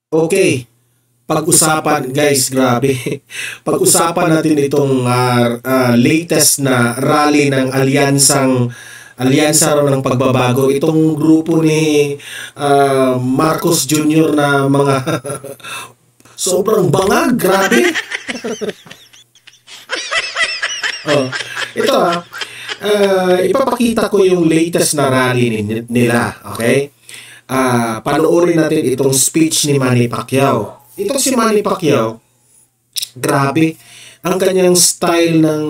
Okay, pag-usapan guys, grabe. Pag-usapan natin itong latest na rally ng Alyansa raw ng Pagbabago. Itong grupo ni Marcos Jr. na mga sobrang bangag, grabe. Oh, ito ipapakita ko yung latest na rally nila, okay? Panoorin natin itong speech ni Manny Pacquiao. Ito si Manny Pacquiao, grabe, ang kanyang style ng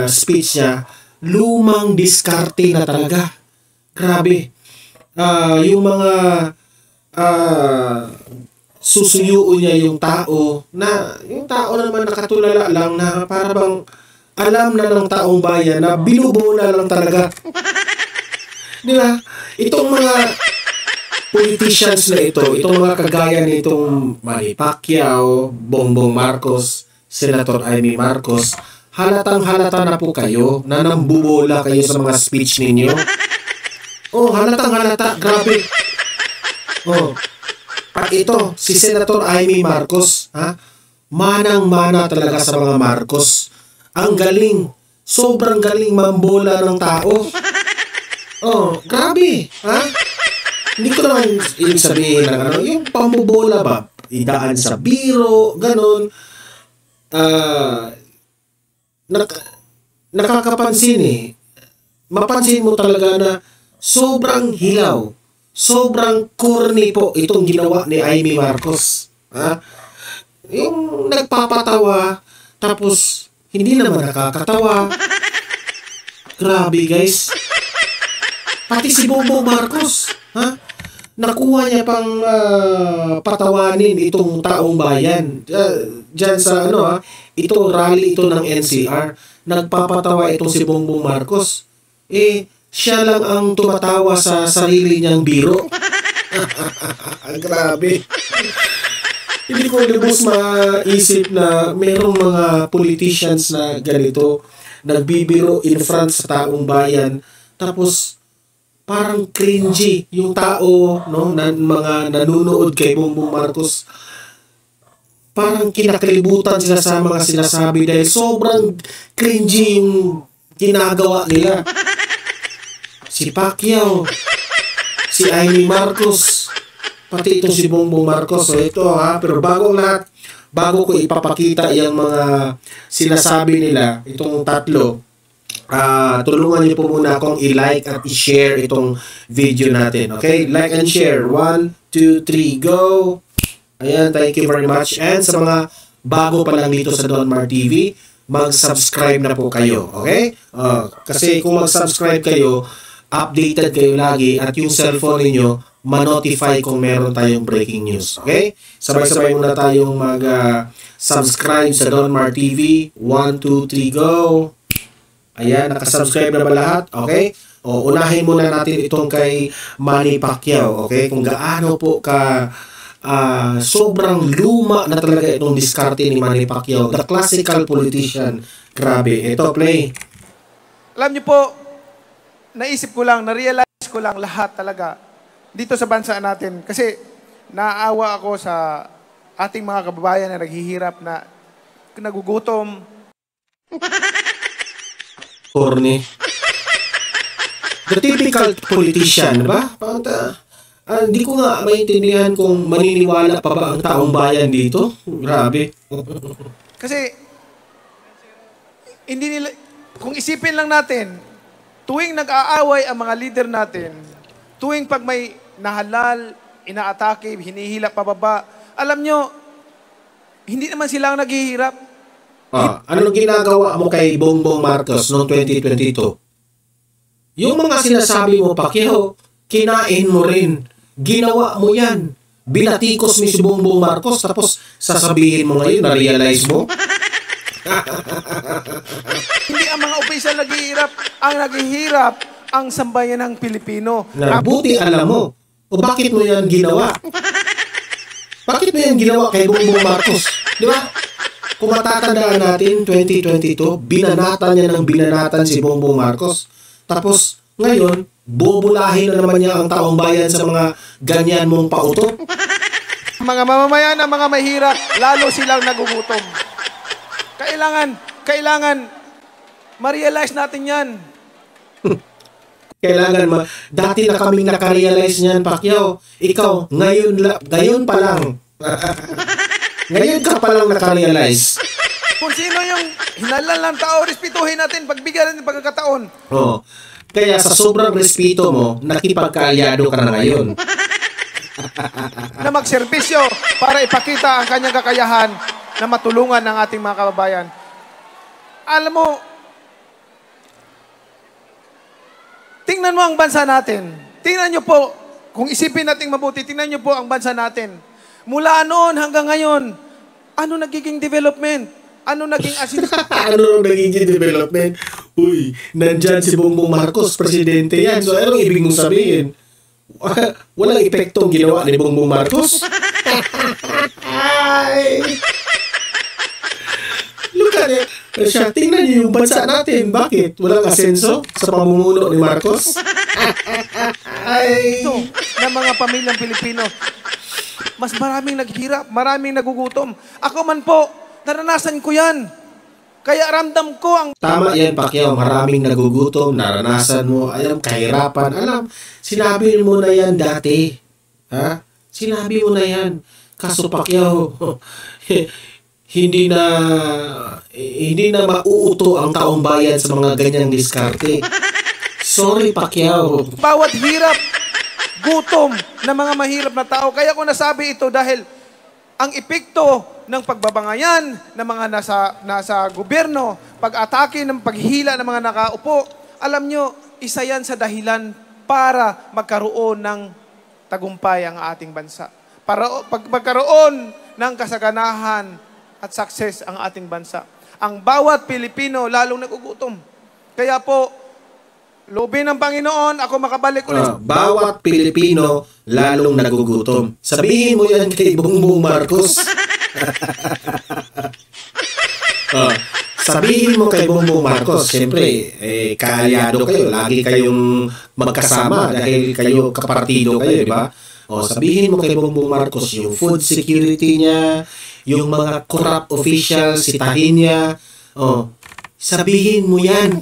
speech niya, lumang diskarte na talaga. Grabe. Yung mga susuyuin niya yung tao naman nakatulala lang na para bang alam na ng taong bayan na binubola lang talaga. Di ba? Itong mga politicians na itong mga kagaya nitong Manny Pacquiao, Bongbong Marcos, Senator Amy Marcos, halatang-halata na po kayo na nambubola kayo sa mga speech ninyo. Oh, halatang-halata, grabe. Oh, at ito, si Senator Amy Marcos, manang-mana talaga sa mga Marcos. Ang galing, sobrang galing mambola ng tao. Oh, grabe, Hindi ko naman ibig sabihin ng yung pambobola ba, idaan sa biro, ganun. Nakakapansin mapansin mo talaga na sobrang hilaw, sobrang corny po itong ginawa ni Amy Marcos. Yung nagpapatawa, tapos hindi naman nakakatawa. Grabe guys. Pati si Bongbong Marcos, nakuha niya pang patawanin itong taong bayan. Diyan sa ito rally ito ng NCR. Nagpapatawa itong si Bongbong Marcos. Siya lang ang tumatawa sa sarili niyang biro. Grabe. Hindi ko lubos maisip na merong mga politicians na ganito, nagbibiro in front sa taong bayan, tapos parang cringy yung tao, no, na mga nanunood kay Bongbong Marcos. Parang kinakalibutan sila sa mga sinasabi dahil sobrang cringy yung ginagawa nila. Si Pacquiao, si Amy Marcos, pati itong si Bongbong Marcos. So ito pero bago ko ipapakita yung mga sinasabi nila, itong tatlo, tulungan niyo po muna akong i-like at i-share itong video natin. Okay? Like and share. 1, 2, 3, go! Ayan, thank you very much. And sa mga bago pa lang dito sa Don Mar TV, mag-subscribe na po kayo. Okay? Kasi kung mag-subscribe kayo, updated kayo lagi at yung cellphone niyo ma-notify kung meron tayong breaking news. Okay? Sabay-sabay muna tayong mag-subscribe sa Don Mar TV. 1, 2, 3, go! Ayan, nakasubscribe na ba lahat? Okay? Unahin muna natin itong kay Manny Pacquiao. Okay? Kung gaano po ka sobrang luma na talaga itong diskarte ni Manny Pacquiao. The classical politician. Grabe. Ito, play. Alam niyo po, naisip ko lang, na-realize ko lang lahat talaga dito sa bansa natin. Kasi naawa ako sa ating mga kababayan na naghihirap, na nagugutom. Corny. The typical politician, ba? Hindi ko nga maintindihan kung maniniwala pa ba ang taong bayan dito. Grabe. Kasi, hindi nila, kung isipin lang natin, tuwing nag-aaway ang mga leader natin, tuwing pag may nahalal, inaatake, hinihila pababa, alam nyo, hindi naman sila ang naghihirap. Anong ginagawa mo kay Bongbong Marcos noong 2022? Yung mga sinasabi mo, Pacquiao, kinain mo rin. Ginawa mo yan. Binatikos mo si Bongbong Marcos, tapos sasabihin mo ngayon, na-realize mo? Hindi ang mga opisyal naghihirap. Ang naghihirap, ang sambayan ng Pilipino. Buti alam mo. O bakit mo yan ginawa? Bakit mo yan ginawa kay Bongbong Marcos? Di ba? Kung matatandaan natin, 2022, binanatan niya ng binanatan si Bongbong Marcos. Tapos, ngayon, bobulahin na naman niya ang taong bayan sa mga ganyan mong pauto. Mga mamamayan na mga mahirap, lalo silang nagugutom. Kailangan ma-realize natin yan. Dati na kaming nakarealize niyan, Pacquiao. Ikaw, ngayon pa lang. Ngayon ka pa lang nakarealize. Kung sino yung hinalan ng tao, respetuhin natin, pagbigyan natin pagkakataon. Oh. Kaya sa sobrang respeto mo, nakipagkaalyado ka na ngayon. Na magserbisyo para ipakita ang kanyang kakayahan na matulungan ng ating mga kababayan. Alam mo, tingnan mo ang bansa natin. Tingnan nyo po, kung isipin natin mabuti, tingnan nyo po ang bansa natin. Mula noon hanggang ngayon, ano nagiging development? Ano naging ano nagiging development? Uy, nandyan si Bongbong Marcos, presidente yan. So, anong ibig mong sabihin? Walang epektong ginawa ni Bongbong Marcos? Look at it. Siya, tingnan niyo yung bansa natin. Bakit? Walang asenso sa pamumuno ni Marcos? Ito, ng mga pamilyang Pilipino, mas maraming naghirap, maraming nagugutom. Ako man po, naranasan ko yan. Kaya ramdam ko ang... Tama yan, Pacquiao. Maraming nagugutom, naranasan mo, alam, kahirapan. Alam, sinabi mo na yan dati. Ha? Sinabi mo na yan. Kaso, Pacquiao, hindi na mauuto ang taong bayan sa mga ganyang diskarte. Sorry, Pacquiao. Bawat hirap, gutom ng mga mahirap na tao. Kaya ko nasabi ito dahil ang epekto ng pagbabangayan ng mga nasa gobyerno, pag-atake ng paghihila ng mga nakaupo, alam nyo, isa yan sa dahilan para magkaroon ng tagumpay ang ating bansa. Para magkaroon ng kasaganahan at success ang ating bansa. Ang bawat Pilipino lalong nagugutom. Kaya po, loobin ng Panginoon, ako makabalik ulit. Bawat Pilipino lalong nagugutom. Sabihin mo yan kay Bongbong Marcos. Sabihin mo kay Bongbong Marcos, siyempre, kaalyado kayo, lagi kayong magkasama dahil kayo kapartido kayo, di ba? Sabihin mo kay Bongbong Marcos yung food security niya, yung mga corrupt officials, sitahin niya. Sabihin mo yan.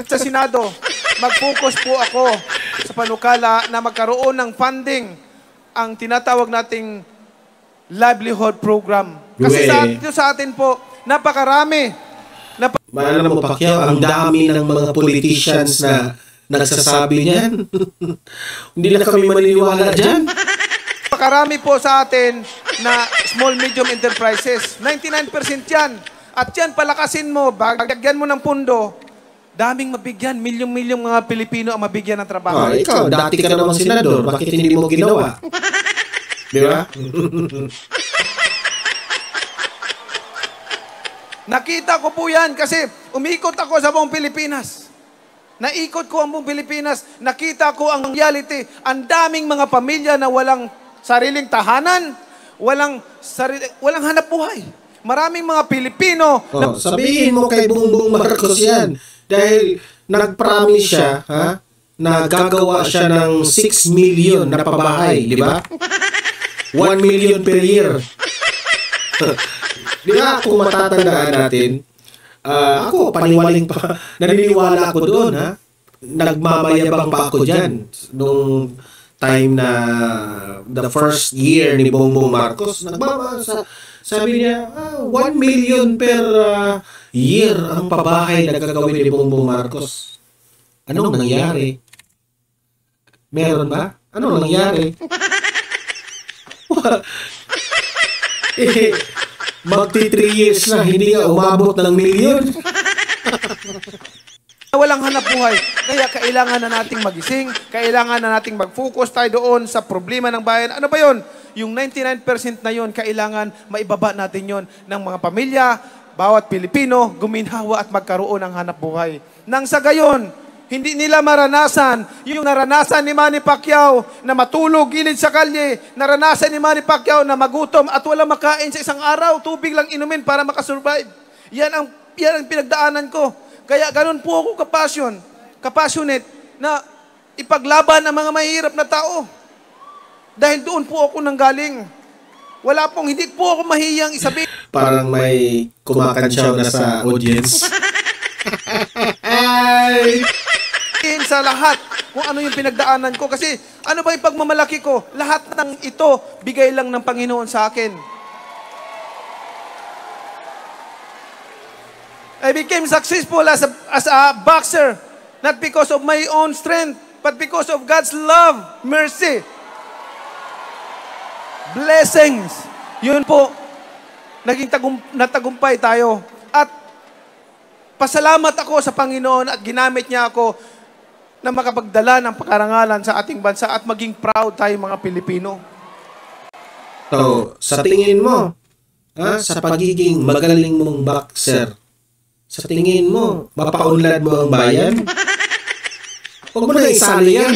Sa Senado, mag-focus po ako sa panukala na magkaroon ng funding ang tinatawag nating livelihood program. Kasi sa atin po, napakarami. Alam mo, Pacquiao, ang dami ng mga politicians na nagsasabi niyan. Hindi na kami maniniwala dyan. Napakarami po sa atin na small, medium enterprises. 99% yan. At yan, palakasin mo, bagyan mo ng pundo, daming mabigyan, milyong-milyong mga Pilipino ang mabigyan ng trabaho. Ikaw, dati ka namang senador, bakit hindi mo ginawa? Di ba? Nakita ko po yan kasi umikot ako sa buong Pilipinas. Naikot ko ang buong Pilipinas. Nakita ko ang reality. Ang daming mga pamilya na walang sariling tahanan, walang hanap buhay. Maraming mga Pilipino na... Sabihin mo kay Bongbong Marcos yan. Dahil nag-promise siya, na gagawa siya ng 6 million na pabahay, di ba? 1 million per year. Di ba, kung matatandaan natin, ako, naniniwala ako doon, nagmamayabang pa ako dyan. Nung time na the first year ni Bongbong Marcos, sabi niya, 1 million per year ang pabahay na gagawin ni Bongbong Marcos. Anong nangyari? Meron ba? Anong nangyari? Magti 3 years na, hindi nga umabot ng milyon. Walang hanap buhay. Kaya kailangan na nating magising, kailangan na nating mag-focus tayo doon sa problema ng bayan. Ano ba yon? Yung 99% na yon, kailangan maibaba natin yon ng mga pamilya, bawat Pilipino, guminhawa at magkaroon ng hanap buhay. Nang sa gayon, hindi nila maranasan yung naranasan ni Manny Pacquiao na matulog gilid sa kalye, naranasan ni Manny Pacquiao na magutom at walang makain sa isang araw, tubig lang inumin para makasurvive. Yan ang pinagdaanan ko. Kaya ganun po ako kapassionate na ipaglaban ang mga mahirap na tao. Dahil doon po ako nanggaling. Wala pong, hindi po ako mahiyang isabihin. Parang may kumakantsaw na sa audience. Ay! Sa lahat kung ano yung pinagdaanan ko. Kasi ano ba yung pagmamalaki ko? Lahat ng ito, bigay lang ng Panginoon sa akin. I became successful as a boxer, not because of my own strength, but because of God's love, mercy, blessings. Yun po, naging natagumpay tayo. At pasalamat ako sa Panginoon at ginamit niya ako na makapagdala ng pakarangalan sa ating bansa at maging proud tayo mga Pilipino. So, sa tingin mo, sa pagiging magaling mong boxer, sa tingin mo, mapaunlad mo ang bayan? Huwag mo na isali yan.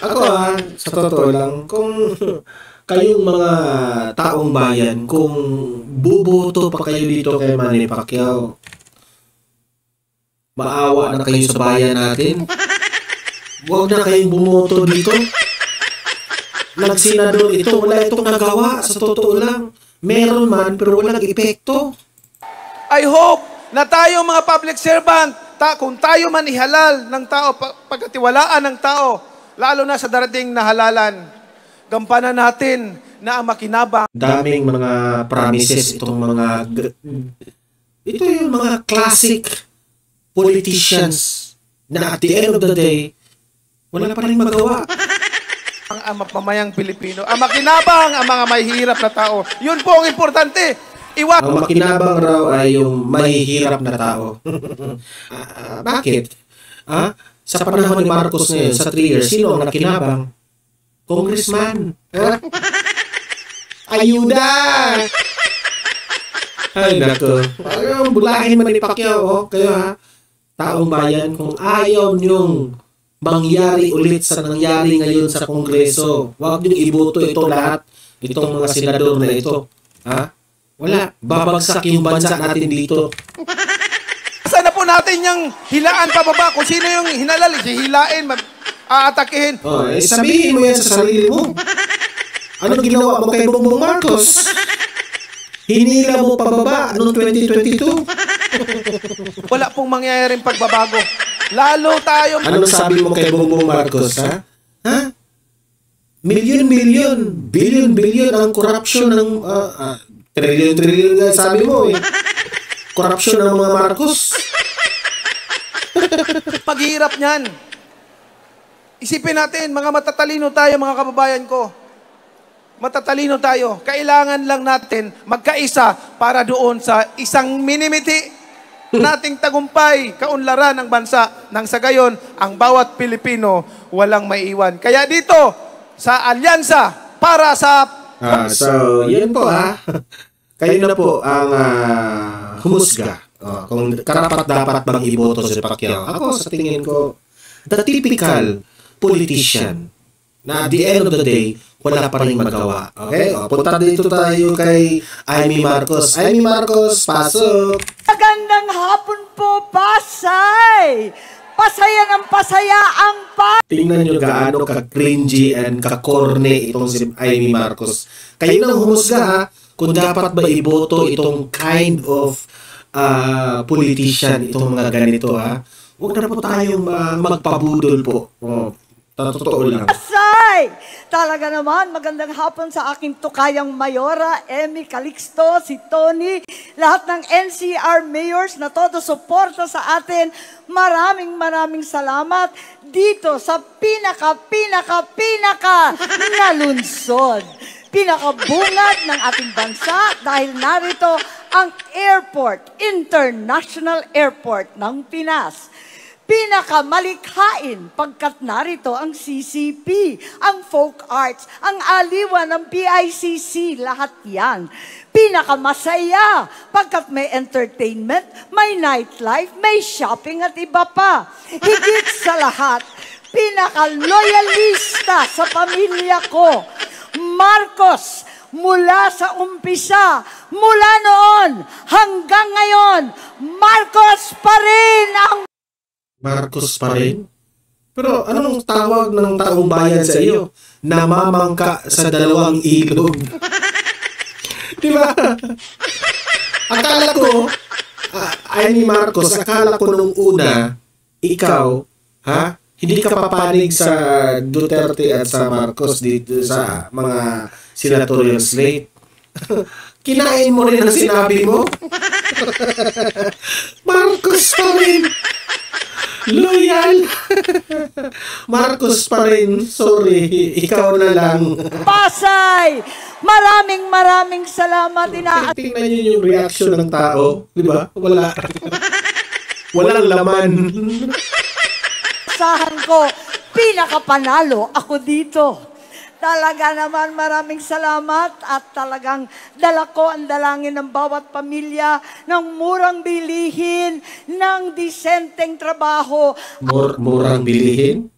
Ako sa totoo lang, kung kayong mga taong bayan, kung buboto pa kayo dito kay Manny Pacquiao, maawa na kayo sa bayan natin. Huwag na kayong bumoto dito. Nagsenador ito, wala itong nagawa. Sa totoo lang, meron man, pero walang epekto. I hope na tayo mga public servant, kung tayo man ihalal ng tao, pagkatiwalaan ng tao, lalo na sa darating na halalan, gampanan natin na ang makinabang. Daming mga promises itong mga... Ito yung mga classic politicians na at the end of the day, wala pa rin magawa. Ang mapamayang Pilipino, ang makinabang, ang mga mahihirap na tao. Yun po ang importante. Ang makinabang raw ay yung mahihirap na tao. Bakit? Sa panahon ni Marcos ngayon, sa 3 years, sino ang nakinabang? Congressman. Ayuda! Ay, nako. Bulahin man ni Pacquiao, kayo taong bayan, kung ayaw niyong mangyari ulit sa nangyari ngayon sa Kongreso, huwag niyong iboto ito lahat, itong mga senador na ito. Wala. Babagsak yung bansa natin dito. Sana po natin yung hilaan pababa. Kung sino yung hinalal, hilain, aatakihin. Sabihin mo yan sa sarili mo. Anong ginawa mo kay Bongbong Marcos? Hinila mo pababa noong 2022. Wala pong mangyayaring pagbabago. Lalo tayo... Anong sabi mo kay Bongbong Marcos, Milyon-milyon, billion-billion ang korupsyon ng... trillion nga sabi mo korupsyon ng mga Marcos. Maghihirap niyan. Isipin natin, mga matatalino tayo, mga kababayan ko. Matatalino tayo. Kailangan lang natin magkaisa para doon sa isang minimiti nating tagumpay, kaunlaran ng bansa. Nang sa gayon, ang bawat Pilipino walang maiiwan. Kaya dito, sa alyansa, para sa... So, yun po kayo na po ang humusga. Kung karapat-dapat bang iboto si Pacquiao. Ako, sa tingin ko, the typical politician na at the end of the day, wala pa rin magawa. Okay? Punta dito tayo kay Amy Marcos. Amy Marcos, pasok! Magandang hapon po, Pasay! Pasaya ng pasaya ang Tingnan nyo gaano ka-cringy and ka-corny itong si Amy Marcos. Kayo nang humusga kung dapat ba iboto itong kind of politician, itong mga ganito Huwag na po tayong magpabudol po. Totoo lang. Pasay! Talaga naman, magandang hapon sa aking tukayang Mayora, Emmy Calixto, si Tony, lahat ng NCR mayors na todo suporta sa atin. Maraming salamat dito sa pinaka na lungsod. Pinakabungad ng ating bansa dahil narito ang airport, International Airport ng Pinas. Pinakamalikhain pagkat narito ang CCP, ang folk arts, ang aliwan ng PICC, lahat yan. Pinakamasaya pagkat may entertainment, may nightlife, may shopping at iba pa. Higit sa lahat, pinakaloyalista sa pamilya ko, Marcos, mula sa umpisa, mula noon hanggang ngayon, Marcos pa rin ang... Marcos pa rin? Pero anong tawag ng taong bayan sa iyo? Namamangka sa dalawang ilog. Di ba? Akala ko, Amy Marcos, akala ko nung una, ikaw, hindi ka papanig sa Duterte at sa Marcos dito sa mga senatorial slate. Kinain mo rin ang sinabi mo? Marcos pa rin. Loyal. Marcos pa rin. Sorry, ikaw na lang. Pasay! Maraming salamat. Tingnan niyo yung reaction ng tao. Di ba? Wala. Walang laman. Asahan ko, pinakapanalo ako dito. Talaga naman maraming salamat at talagang dala ko ang dalangin ng bawat pamilya ng murang bilihin, ng disenteng trabaho. Murang bilihin?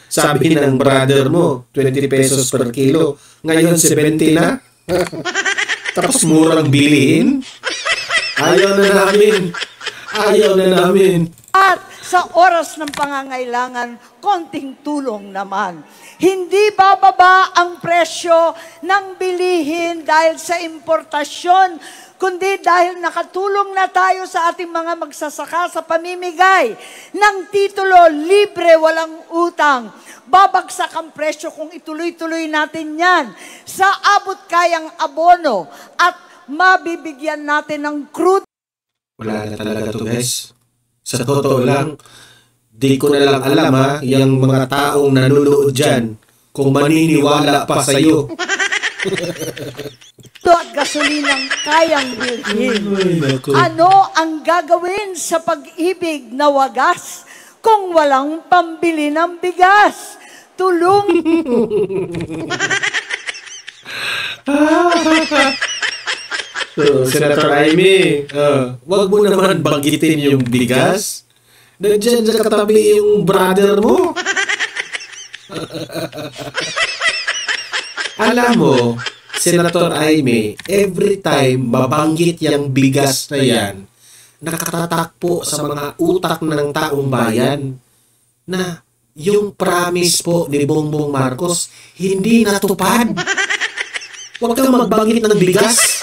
Sabi ng brother mo, 20 pesos per kilo. Ngayon 70 na? Tapos murang bilihin? Ayaw na namin. At sa oras ng pangangailangan, konting tulong naman. Hindi bababa ang presyo ng bilihin dahil sa importasyon, kundi dahil nakatulong na tayo sa ating mga magsasaka sa pamimigay ng titulo, libre, walang utang. Babagsak ang presyo kung ituloy-tuloy natin yan sa abot kayang abono at mabibigyan natin ng crude. Wala na talaga to, guys. Sa totoo lang, di ko na lang alam yung mga taong nanonood dyan kung maniniwala pa sa'yo. Ito at gasolinang kayang bilhin. Ano ang gagawin sa pag-ibig na wagas kung walang pambili ng bigas? Tulong. Senator Amy, wag mo naman banggitin yung bigas. Nandiyan sa katabi yung brother mo. Alam mo, Senator Amy, every time mabanggit yung bigas na yan, nakatatakpo sa mga utak ng taong bayan na yung promise po ni Bongbong Marcos hindi natupad. Huwag kang magbanggit ng bigas.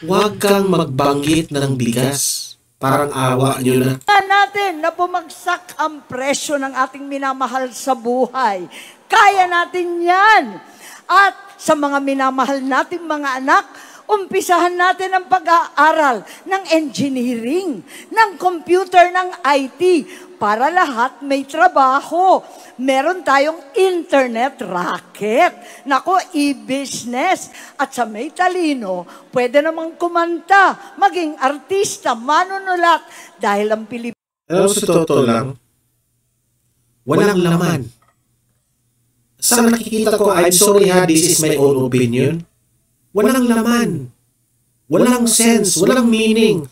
Huwag kang magbanggit ng bigas. Parang awa nyo na. Natin na bumagsak ang presyo ng ating minamahal sa buhay. Kaya natin yan. At sa mga minamahal nating mga anak, umpisahan natin ang pag-aaral ng engineering, ng computer, ng IT, para lahat may trabaho. Meron tayong internet racket. Nako, e-business. At sa may talino, pwede namang kumanta, maging artista, manunulat, dahil ang Pilipinas. Sa totoo lang, walang laman. Sa nakikita ko, I'm sorry this is my own opinion. Walang laman. Walang sense. Walang meaning.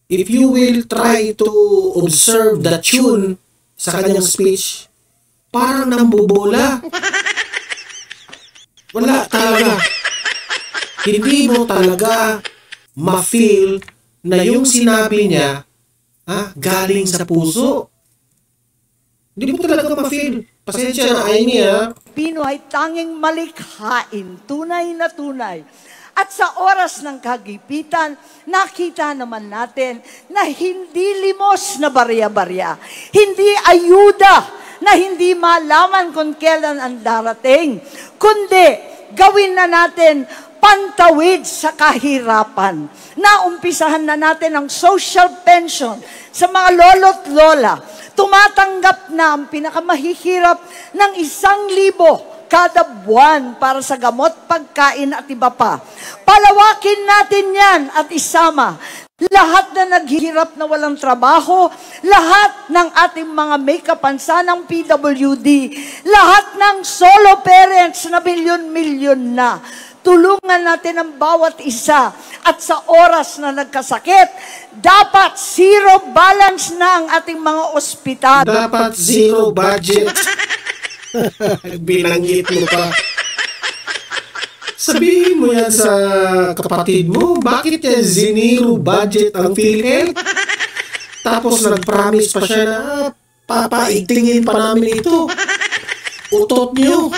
If you will try to observe the tune sa kanyang speech, parang nambubola. Wala talaga. Hindi mo talaga ma-feel na yung sinabi niya galing sa puso. Hindi mo talaga ma-feel. Pasensya na, Amy, Pinoy tanging malikhain, tunay na tunay. At sa oras ng kagipitan, nakita naman natin na hindi limos na barya-barya, hindi ayuda na hindi malaman kung kailan ang darating, kundi gawin na natin pantawid sa kahirapan. Naumpisahan na natin ang social pension sa mga lolo't lola. Tumatanggap na ang pinakamahihirap ng 1,000 kada buwan para sa gamot, pagkain at iba pa. Palawakin natin yan at isama lahat na naghihirap na walang trabaho, lahat ng ating mga may kapansanang PWD, lahat ng solo parents na milyon-milyon na. Tulungan natin ang bawat isa. At sa oras na nagkasakit, dapat zero balance na ang ating mga ospital. Dapat zero budget. Binanggit mo pa. Sabihin mo yan sa kapatid mo, bakit yan zero budget ang PhilHealth? Tapos nag-promise pa siya na, papaigtingin pa namin ito. Utot niyo.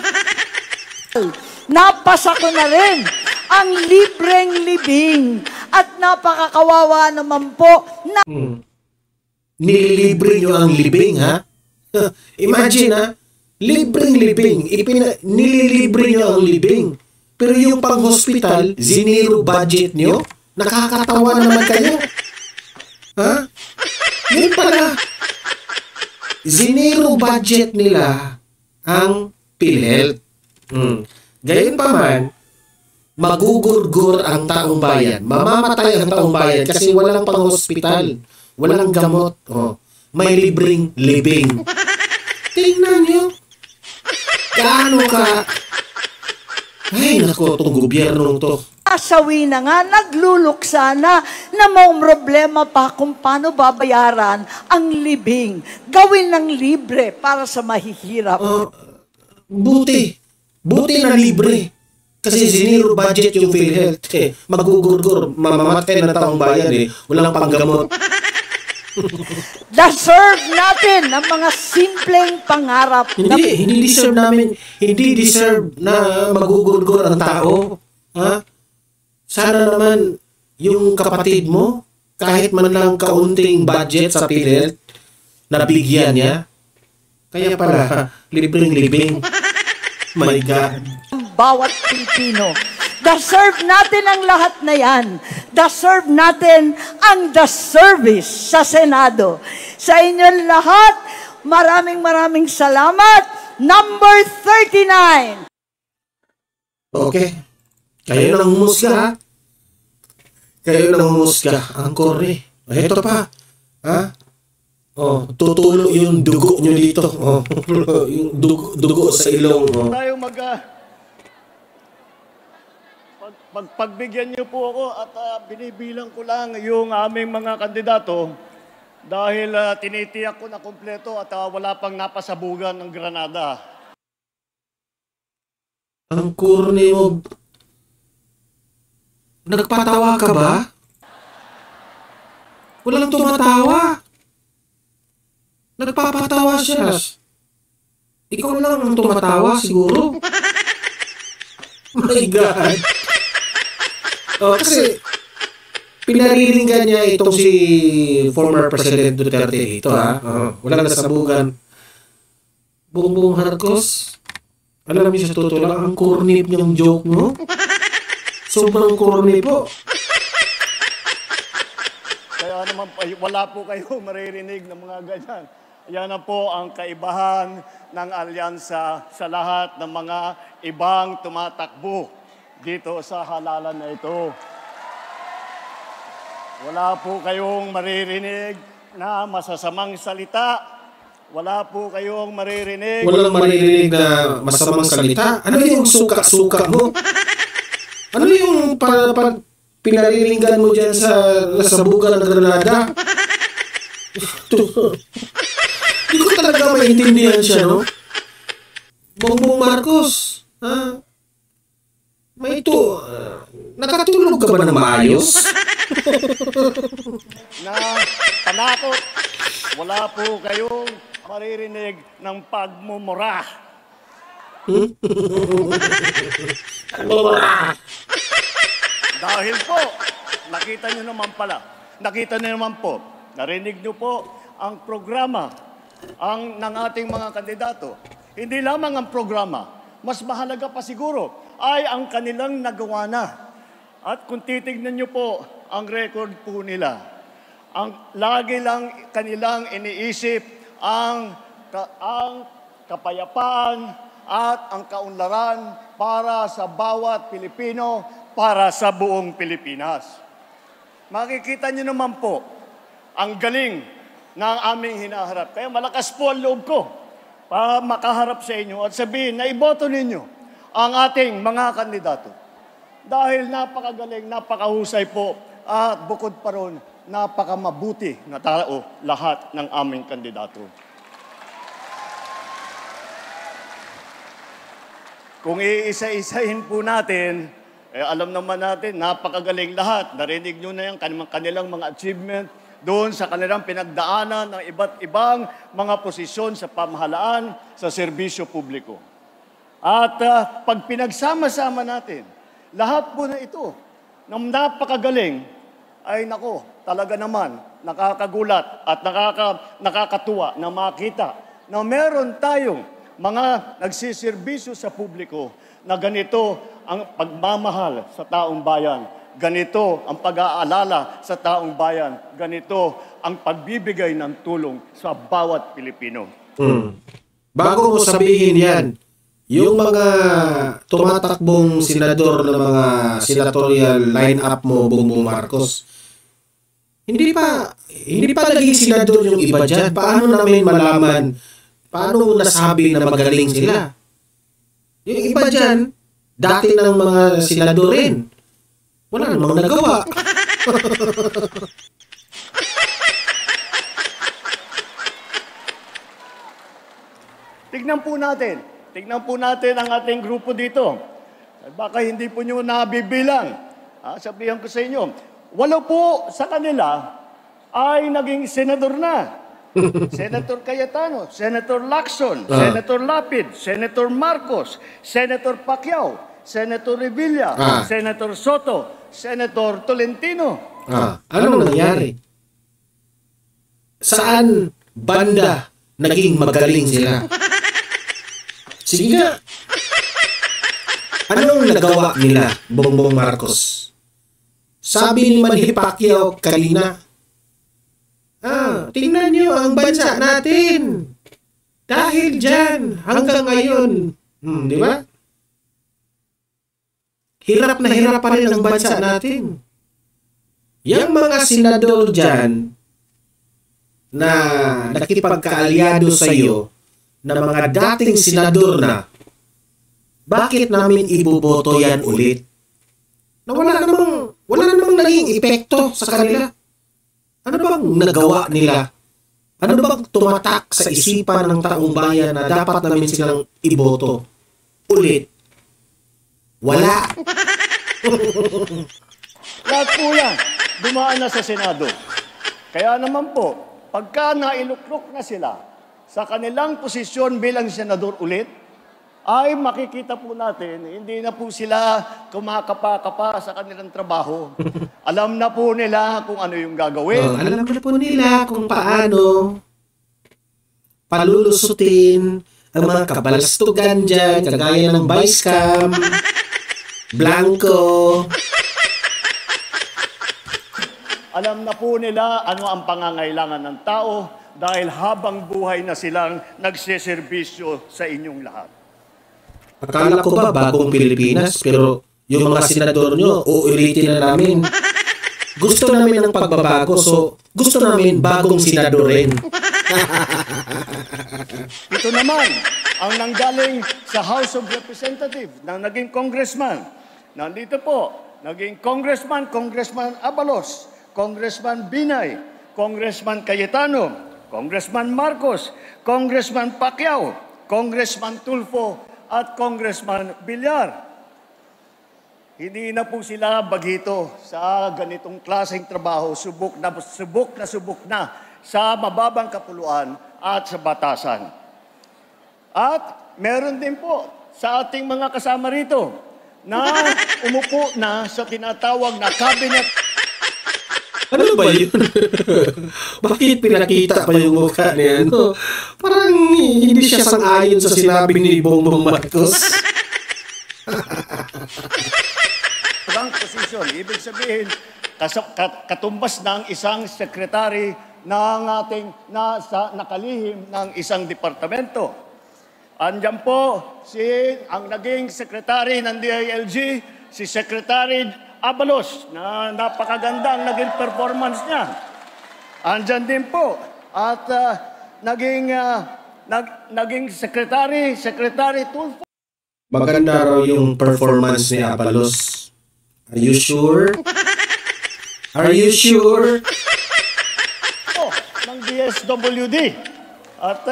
Napasa ko na rin ang libreng libing at napakakawawa naman po na Nililibre niyo ang libing, ha? Imagine, ha? Libreng libing. Nililibre niyo ang libing. Pero yung pang-hospital, zinero budget niyo? Nakakatawa naman kayo. Ha? Yun pala. Zinero budget nila ang PhilHealth. Gayon pa man, magugurgur ang taong bayan. Mamamatay ang taong bayan kasi walang pang-hospital. Walang gamot. May libreng libing. Tingnan nyo. Gaano ka... Ay, naku, itong gobyernong to. asawi na nga, nagluluksa na may problema pa kung paano babayaran ang libing. Gawin ng libre para sa mahihirap. Buti na libre. Kasi zinero budget yung PhilHealth. Magugurgur, mamamatay na taong bayan walang panggamot. Deserve natin ang mga simpleng pangarap. Hindi deserve namin. Hindi deserve na magugurgur ang tao. Ha? Sana naman yung kapatid mo, kahit man lang kaunting budget sa PhilHealth, nabigyan niya. Kaya pala, libreng-libing. My God. Bawat Pilipino. Deserve natin ang lahat na yan. Deserve natin ang the service sa Senado. Sa inyong lahat, maraming salamat. Number 39. Okay. Kayo nang humusga, ha? Kayo nang humusga. Ang korne. Ito pa. Ha? Tutulo yung dugo nyo dito. Yung dugo sa ilong. Tayo pagbigyan niyo po ako at binibilang ko lang yung aming mga kandidato dahil tinitiyak ko na kumpleto at wala pang napasabugan ng granada. Ang korne mo. Nagpatawa ka ba? Walang tumatawa. Nagpapatawa siya. Ikaw lang ang tumatawa siguro. My God. Kasi pinariringgan niya itong si former President Duterte dito, ha? Walang nasabugan. Bongbong Marcos, alam niyo sa totoo lang, ang corny niyang joke mo. Sobrang corny po. Kaya naman, wala po kayo maririnig ng mga ganyan. Yan na po ang kaibahan ng alyansa sa lahat ng mga ibang tumatakbo dito sa halalan na ito. Wala po kayong maririnig na masasamang salita. Wala po kayong maririnig. Walang maririnig na masamang salita. Ano yung suka-suka mo? Ano yung pinariringgan mo dyan sa nasabugan ng granada? Hindi ko talaga maintindihan siya, no? Bongbong Marcos, ha? May ito, nakatulog ka ba ng maayos? Na panakot, wala po kayong maririnig ng pagmumura. Dahil po, nakita nyo naman po, narinig nyo po ang programa ng ating mga kandidato. Hindi lamang ang programa, mas mahalaga pa siguro ay ang kanilang nagawa na. At kung titignan nyo po ang record po nila, lagi lang kanilang iniisip ang kapayapaan at ang kaunlaran para sa bawat Pilipino, para sa buong Pilipinas. Makikita nyo naman po ang galing ng aming hinaharap. Kaya malakas po ang loob ko para makaharap sa inyo at sabihin na iboto ninyo ang ating mga kandidato. Dahil napakagaling, napakahusay po, at bukod pa ron, napakamabuti na tao lahat ng aming kandidato. Kung iisa-isahin po natin, alam naman natin, napakagaling lahat. Narinig nyo na yung kanilang mga achievement. doon sa kanilang pinagdaanan ng iba't ibang mga posisyon sa pamahalaan, sa serbisyo publiko. At pag pinagsama-sama natin, lahat po na ito, ng napakagaling, ay nako, talaga naman, nakakagulat at nakakatuwa na makita na meron tayong mga nagsiservisyo sa publiko na ganito ang pagmamahal sa taong bayan, ganito ang pag-aalala sa taong bayan, ganito ang pagbibigay ng tulong sa bawat Pilipino. Bago mo sabihin yan, yung mga tumatakbong senador na mga senatorial line-up mo, Bongbong Marcos, hindi pa naging senador yung iba dyan. Paano namin malaman? Paano nasabi na magaling sila? Yung iba dyan, dati ng mga senador rin. Wala namang nagawa. Tignan po natin ang ating grupo dito. Baka hindi po nyo nabibilang. Sabihan ko sa inyo, 8 po sa kanila ay naging senador na. Senator Cayetano, Senator Lacson, Senator Lapid, Senator Marcos, Senator Pacquiao, Senator Revilla, Senator Soto, Senator Tolentino. Anong nangyari? Saan banda naging magaling sila? Sige nga. Anong nagawa nila, Bongbong Marcos? Sabi ni Manny Pacquiao kanina, tingnan nyo ang bansa natin. Dahil dyan, hanggang ngayon. Di ba? Hirap na hirap pa rin ang bansa natin. Yang mga senador dyan na nakipagkaalyado sa iyo na mga dating senador na, bakit namin iboboto yan ulit? Na wala namang naging epekto sa kanila. Ano bang nagawa nila? Ano bang tumatak sa isipan ng taong bayan na dapat namin silang iboto ulit? Wala. Lahat po yan, dumaan na sa Senado. Kaya naman po, pagka nailuklok na sila sa kanilang posisyon bilang senador ulit, ay makikita po natin, hindi na po sila kumakapa-kapa sa kanilang trabaho. Alam na po nila kung ano yung gagawin. Alam na po nila kung paano palulusutin ang mga kabalastugan dyan, kagaya ng Vice Cam, Blanco. Alam na po nila ano ang pangangailangan ng tao dahil habang buhay na silang nagseserbisyo sa inyong lahat. Akala ko ba bagong Pilipinas, pero yung mga senador nyo, uulitin na namin. Gusto namin ng pagbabago, so gusto namin bagong senador rin. Ito naman, ang nanggaling sa House of Representatives, na naging congressman. Nandito po, naging congressman, Congressman Abalos, Congressman Binay, Congressman Cayetano, Congressman Marcos, Congressman Pacquiao, Congressman Tulfo, at Congressman Villar. Hindi na po sila bagito sa ganitong klaseng trabaho, subok na sa mababang kapuluan at sa batasan. At meron din po sa ating mga kasama rito na umupo na sa tinatawag na cabinet. Ano ba yun? Bakit pinakita pa yung mukha niya? No? Parang hindi siya sang-ayon sa sinabi ni Bongbong Marcos. Ang posisyon, ibig sabihin, katumbas ng isang sekretary ng ating nakalihim ng isang departamento. Andyan po ang naging sekretary ng DILG, si Secretary Abalos, na napakaganda ang naging performance niya. Andyan din po at naging Secretary Tulfo. Maganda raw yung performance ni Abalos. Are you sure? Are you sure? Ng DSWD. At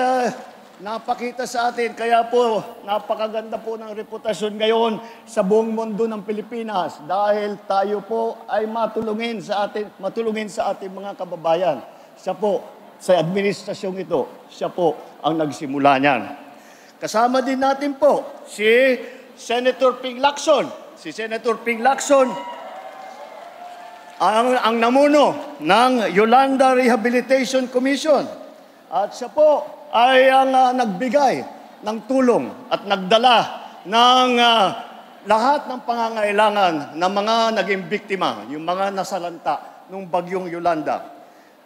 napakita sa atin. Kaya po, napakaganda po ng reputasyon ngayon sa buong mundo ng Pilipinas dahil tayo po ay matulungin sa ating mga kababayan. Siya po, sa administrasyong ito, siya po ang nagsimula niyan. Kasama din natin po si Senator Ping Lacson. Si Senator Ping Lacson ang namuno ng Yolanda Rehabilitation Commission. At siya po ay ang nagbigay ng tulong at nagdala ng lahat ng pangangailangan ng mga naging biktima, yung mga nasalanta ng bagyong Yolanda.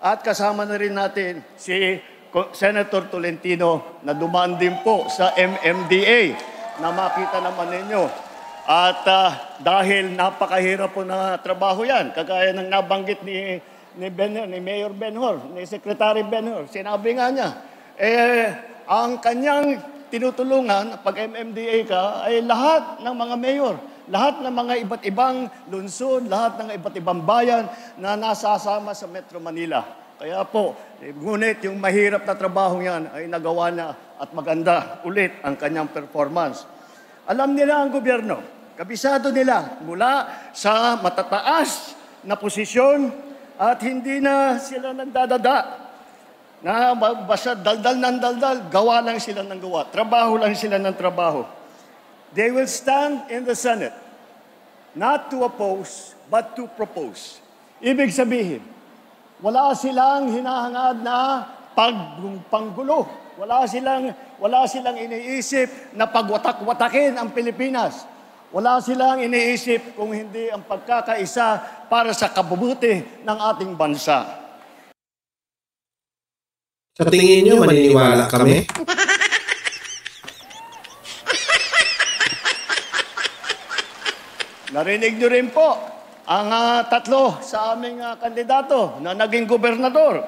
At kasama na rin natin si Senator Tolentino na dumaan din po sa MMDA na makita naman ninyo. At dahil napakahirap po na trabaho yan, kagaya ng nabanggit ni Mayor Benhor, ni Secretary Benhor, sinabi nga niya, ang kanyang tinutulungan pag MMDA ka ay lahat ng mga mayor, lahat ng mga iba't ibang lungsod, lahat ng iba't ibang bayan na nasasama sa Metro Manila. Kaya po, ngunit yung mahirap na trabaho yan ay nagawa na at maganda ulit ang kanyang performance. Alam nila ang gobyerno, kabisado nila mula sa matataas na posisyon at hindi na sila nagdadada. Na basta daldal ng daldal, gawa lang sila ng gawa. Trabaho lang sila ng trabaho. They will stand in the Senate, not to oppose, but to propose. Ibig sabihin, wala silang hinahangad na panggulo. Wala silang iniisip na pagwatak-watakin ang Pilipinas. Wala silang iniisip kung hindi ang pagkakaisa para sa kabubuti ng ating bansa. Sa tingin nyo, maniniwala kami? Narinig nyo rin po ang tatlo sa aming kandidato na naging gobernador.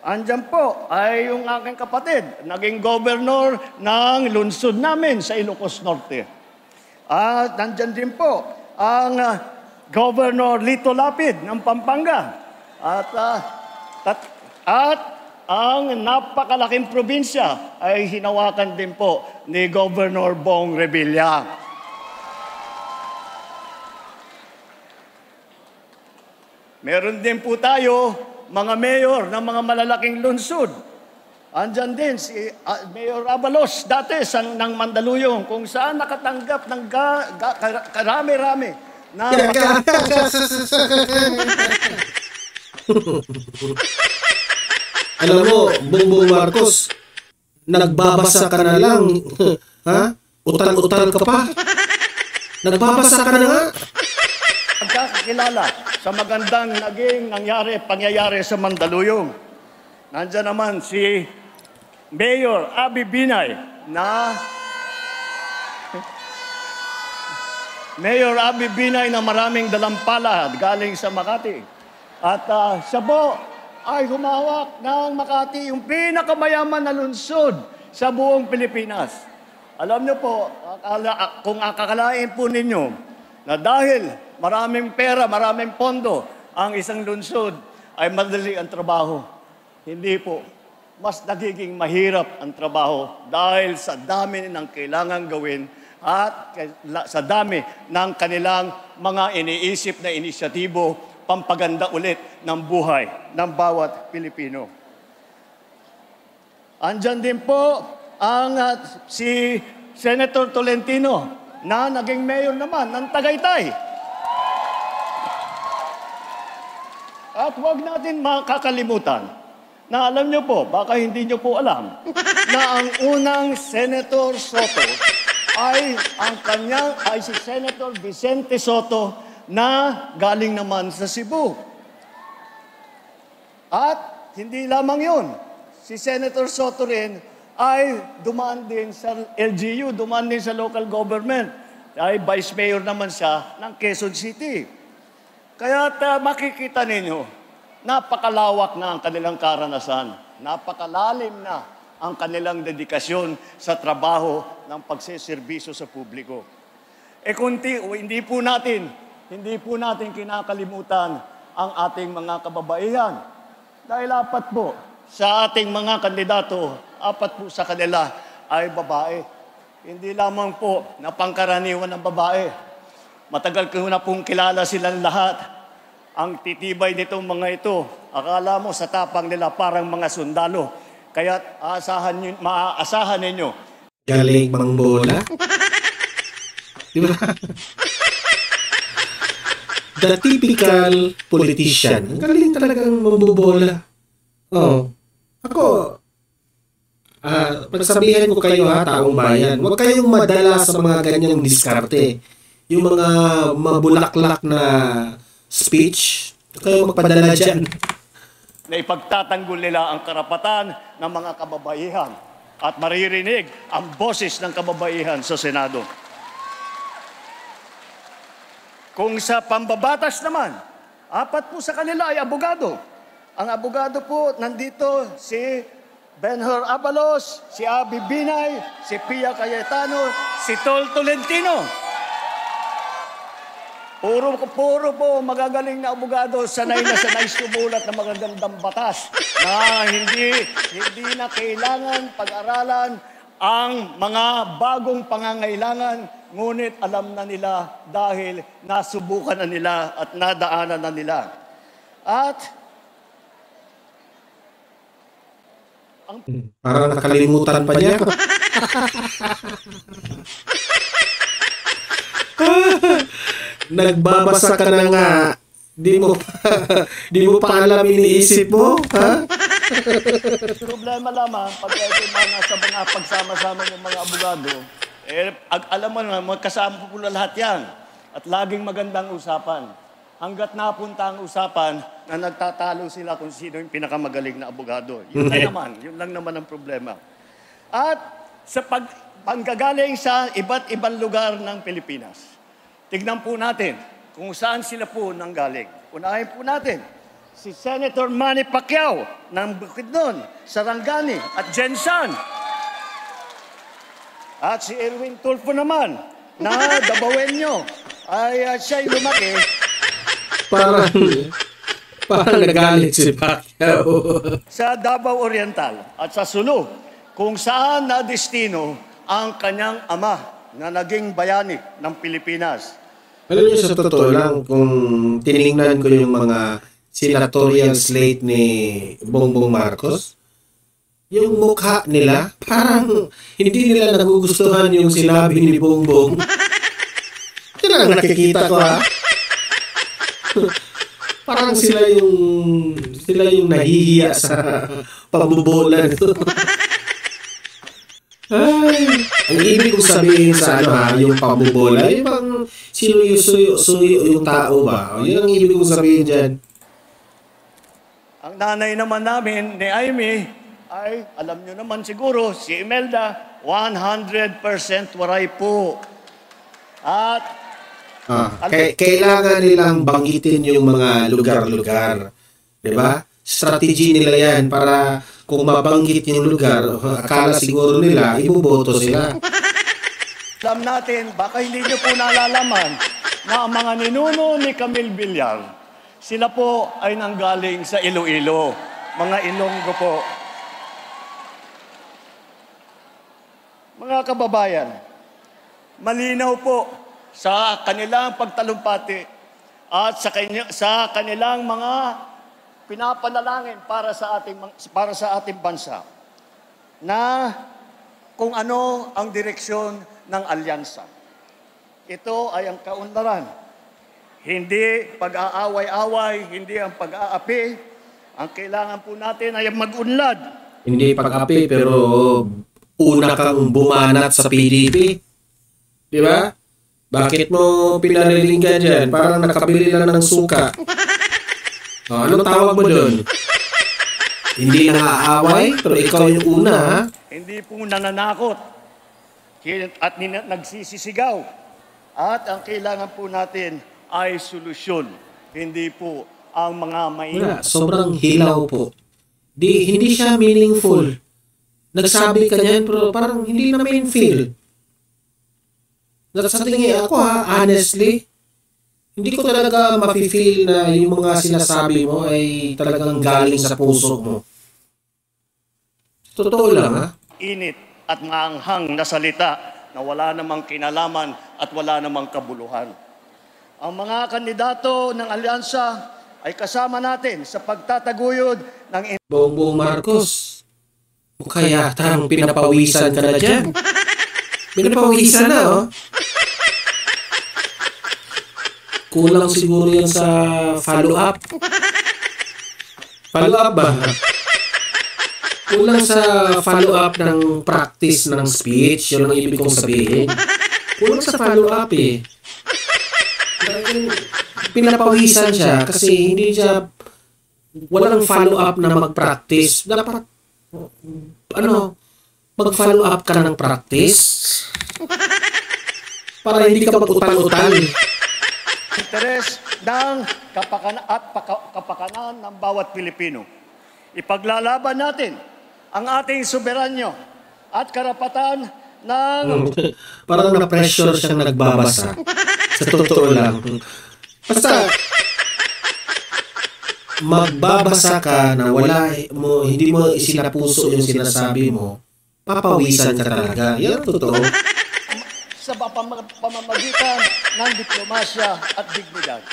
Andyan po ay yung aking kapatid, naging gobernador ng lungsod namin sa Ilocos Norte. At nandyan din po ang Governor Lito Lapid ng Pampanga. At ang napakalaking probinsya ay hinawakan din po ni Governor Bong Revilla. Meron din po tayo mga mayor ng mga malalaking lungsod. Andyan din si Mayor Abalos dati ng Mandaluyong kung saan nakatanggap ng karami-rami na Alam mo, Bongbong Marcos, nagbabasa ka na lang. Ha? Utal-utal ka pa. Nagbabasa ka na nga. Pagkakakilala sa magandang pangyayari sa Mandaluyong. Nandiyan naman si Mayor Abby Binay na maraming dalampala galing sa Makati. At siya po ay humawak ng Makati, yung pinakamayaman na lungsod sa buong Pilipinas. Alam niyo po, kung akakalain po ninyo na dahil maraming pera, maraming pondo, ang isang lungsod ay madali ang trabaho. Hindi po. Mas nagiging mahirap ang trabaho dahil sa dami ng kailangan gawin at sa dami ng kanilang mga iniisip na inisyatibo pampaganda ulit ng buhay ng bawat Pilipino. Andyan din po ang si Senator Tolentino na naging mayor naman ng Tagaytay. At huwag natin makakalimutan na alam nyo po, baka hindi nyo po alam, na ang unang Senator Soto ay si Senator Vicente Soto na galing naman sa Cebu. At hindi lamang yun, si Senator Soto rin ay dumaan din sa LGU, dumaan din sa local government. Ay vice mayor naman siya ng Quezon City. Kaya makikita ninyo, napakalawak na ang kanilang karanasan, napakalalim na ang kanilang dedikasyon sa trabaho ng pagseserbisyo sa publiko. Hindi po natin kinakalimutan ang ating mga kababaihan. Dahil apat po sa ating mga kandidato apat po sa kanila ay babae. Hindi lamang po na pangkaraniwan ng babae. Matagal ko na pong kilala silang lahat. Ang titibay nitong mga ito, akala mo sa tapang nila parang mga sundalo. Kaya maaasahan ninyo. Galing mang bola. Di ba? The typical politician. Galing talagang mambobola. Oh. Ako, pagsabihan ko kayo taong bayan, huwag kayong madala sa mga ganyang diskarte. Yung mga mabulaklak na speech, huwag kayong magpadala dyan. Na ipagtatanggol nila ang karapatan ng mga kababaihan at maririnig ang boses ng kababaihan sa Senado. Kung sa pambabatas naman, apat po sa kanila ay abogado. Ang abogado po, nandito si Benhur Abalos, si Abby Binay, si Pia Cayetano, si Tol Tolentino. Puro po magagaling na abogado, sanay sumulat ng magagandang batas na hindi na kailangan pag-aralan ang mga bagong pangangailangan, ngunit alam na nila dahil nasubukan na nila at nadaanan na nila. At parang nakalimutan pa niya. Nagbabasa ka na nga. Di mo pa alam iniisip mo, ha? Problema lamang, pag nasa mga pagsama-sama ng mga abogado, alam mo naman, magkasama po lahat yan. At laging magandang usapan. Hanggat napunta ang usapan na nagtatalo sila kung sino yung pinakamagaling na abogado. Yun lang naman ang problema. At sa panggagaling sa iba't ibang lugar ng Pilipinas, tignan po natin kung saan sila po nanggaling. Unahin po natin si Senator Manny Pacquiao ng Bukidnon, Sarangani at Jensan. At si Erwin Tulfo naman na Dabawenyo ay siya'y lumaki. Parang nagalit si Pacquiao. Sa Davao Oriental at sa Sulu, kung saan na destino ang kanyang ama na naging bayani ng Pilipinas. Alam niyo, sa totoo lang, kung tinignan ko yung mga senatorial slate ni Bongbong Marcos, yung mukha nila, parang hindi nila nagugustuhan yung sinabi ni Bongbong. Yan ang nakikita ko, ha? Parang sila yung nahihiya sa pambobola nito. Ay, ang ibig kong sabihin sa yung pambobola, yung pang sinuyo-suyo yung tao ba? Yun ang ibig kong sabihin dyan. Ang nanay naman namin ni Amy ay, alam nyo naman siguro, si Imelda, 100% waray po. At kailangan nilang banggitin yung mga lugar-lugar. Diba? Strategy nila yan para kung mabanggit yung lugar, akala siguro nila, iboboto sila. Alam natin, baka hindi nyo po nalalaman na ang mga ninuno ni Camille Villar, sila po ay nanggaling sa Iloilo, mga Ilonggo po. Mga kababayan, malinaw po sa kanilang pagtalumpati at sa kanilang mga pinapanalangin para sa ating bansa na kung ano ang direksyon ng alyansa. Ito ay ang kaunlaran. Hindi pag-aaway-away, hindi ang pag-aapi. Ang kailangan po natin ay mag-unlad. Hindi pag-aapi pero una kang bumanat sa PDP. Di ba? Bakit mo pinarilingan dyan? Parang nakabili lang ng suka. Anong tawag mo doon? Hindi nang-aaway, pero ikaw yung una, ha? Hindi po nananakot at nagsisisigaw. At ang kailangan po natin ay solusyon. Hindi po ang mga mainit. Sobrang hilaw po. Hindi siya meaningful. Nagsabi ka niyan, pero parang hindi na meaningful. Sa tingin ako, honestly, hindi ko talaga mafe-feel na yung mga sinasabi mo ay talagang galing sa puso mo. Totoo lang, ha? Init at maanghang na salita na wala namang kinalaman at wala namang kabuluhan. Ang mga kandidato ng alyansa ay kasama natin sa pagtataguyod ng Bongbong Marcos, mukha yata pinapawisan ka na dyan. Pinapawisan na, oh. Kulang siguro yan sa follow-up. Follow-up ba? Kulang sa follow-up ng practice ng speech. Yun ang ibig kong sabihin. Kulang sa follow-up eh. Pinapawisan siya kasi hindi siya walang follow-up na mag-practice. Dapat mag-follow-up ka na ng practice para hindi ka mag-utal-utal. interes ng kapakanan ng bawat Pilipino. Ipaglalaban natin ang ating soberanyo at karapatan ng... Parang na-pressure siyang nagbabasa. Sa totoo lang. Basta, magbabasa ka na hindi mo isinapuso yung sinasabi mo, papawisan ka talaga. Yan totoo. Sa pamamagitan ng diplomasya at dignidad.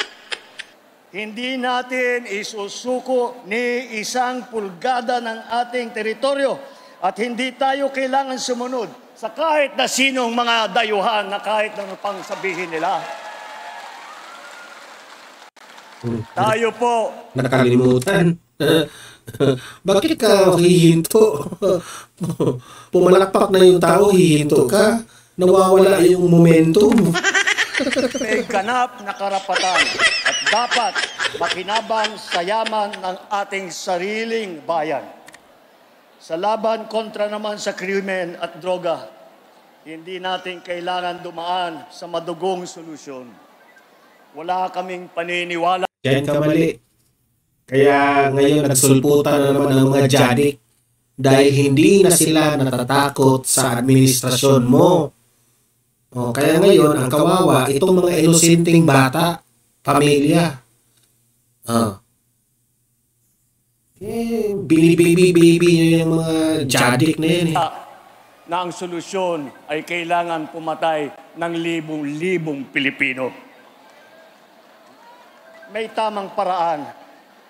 Hindi natin isusuko ni isang pulgada ng ating teritoryo at hindi tayo kailangan sumunod sa kahit na sinong mga dayuhan na kahit na pang sabihin nila. Tayo po. Nakalimutan. Bakit ka hihinto? Pumalakpak na yung tao, hihinto ka. Nawawala yung momentum. May ganap na karapatan at dapat makinabang sa yaman ng ating sariling bayan. Sa laban kontra naman sa krimen at droga, hindi natin kailangan dumaan sa madugong solusyon. Wala kaming paniniwala. Yan ka mali. Kaya ngayon nagsulputan na naman ang mga jadik dahil hindi na sila natatakot sa administrasyon mo. Kaya ngayon, ang kawawa, itong mga inosenteng bata, pamilya. Binibibi nyo yung mga jadik na yan. Na ang solusyon ay kailangan pumatay ng libong-libong Pilipino. May tamang paraan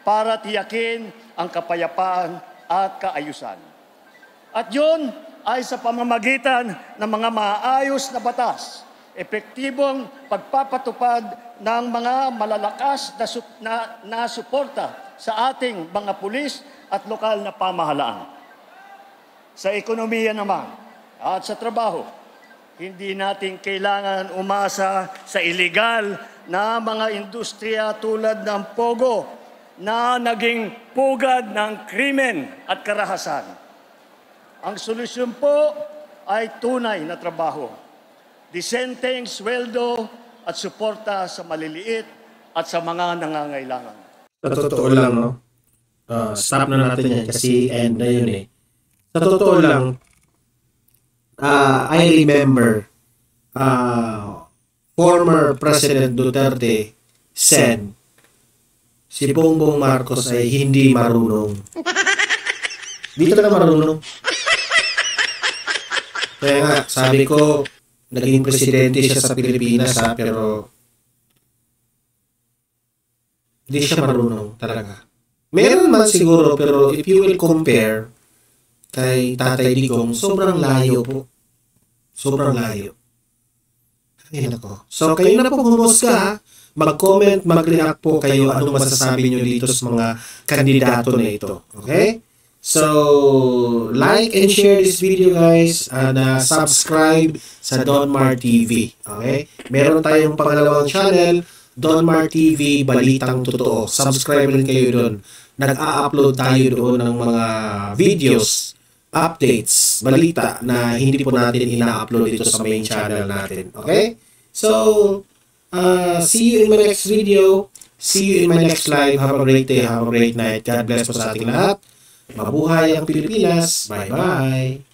para tiyakin ang kapayapaan at kaayusan. At yun ay sa pamamagitan ng mga maayos na batas, epektibong pagpapatupad ng mga malalakas na suporta sa ating mga pulis at lokal na pamahalaan. Sa ekonomiya naman at sa trabaho, hindi natin kailangan umasa sa iligal na mga industriya tulad ng Pogo na naging pugad ng krimen at karahasan. Ang solusyon po ay tunay na trabaho, disenteng sweldo at suporta sa maliliit at sa mga nangangailangan. Sa totoo lang, no? Stop na natin yan kasi end na yun eh. Sa totoo lang, I remember former President Duterte said si Bongbong Marcos ay hindi marunong. Dito na marunong. Kaya nga, sabi ko, naging presidente siya sa Pilipinas pero hindi siya marunong talaga. Meron man siguro, pero if you will compare kay Tatay Digong, sobrang layo po. Sobrang layo. Ayun ako. So, kayo na po humusga. Mag-comment, mag-react po kayo anong masasabi nyo dito sa mga kandidato na ito. Okay? So, like and share this video guys and subscribe sa Donmar TV. Okay? Meron tayong pangalawang channel, Donmar TV, Balitang Totoo. Subscribe rin kayo doon. Nag-a-upload tayo doon ng mga videos, updates, balita na hindi po natin ina-upload dito sa main channel natin. Okay? So, see you in my next video. See you in my next live. Have a great day. Have a great night. God bless po sa ating lahat. Mabuhay ang Pilipinas. Bye-bye.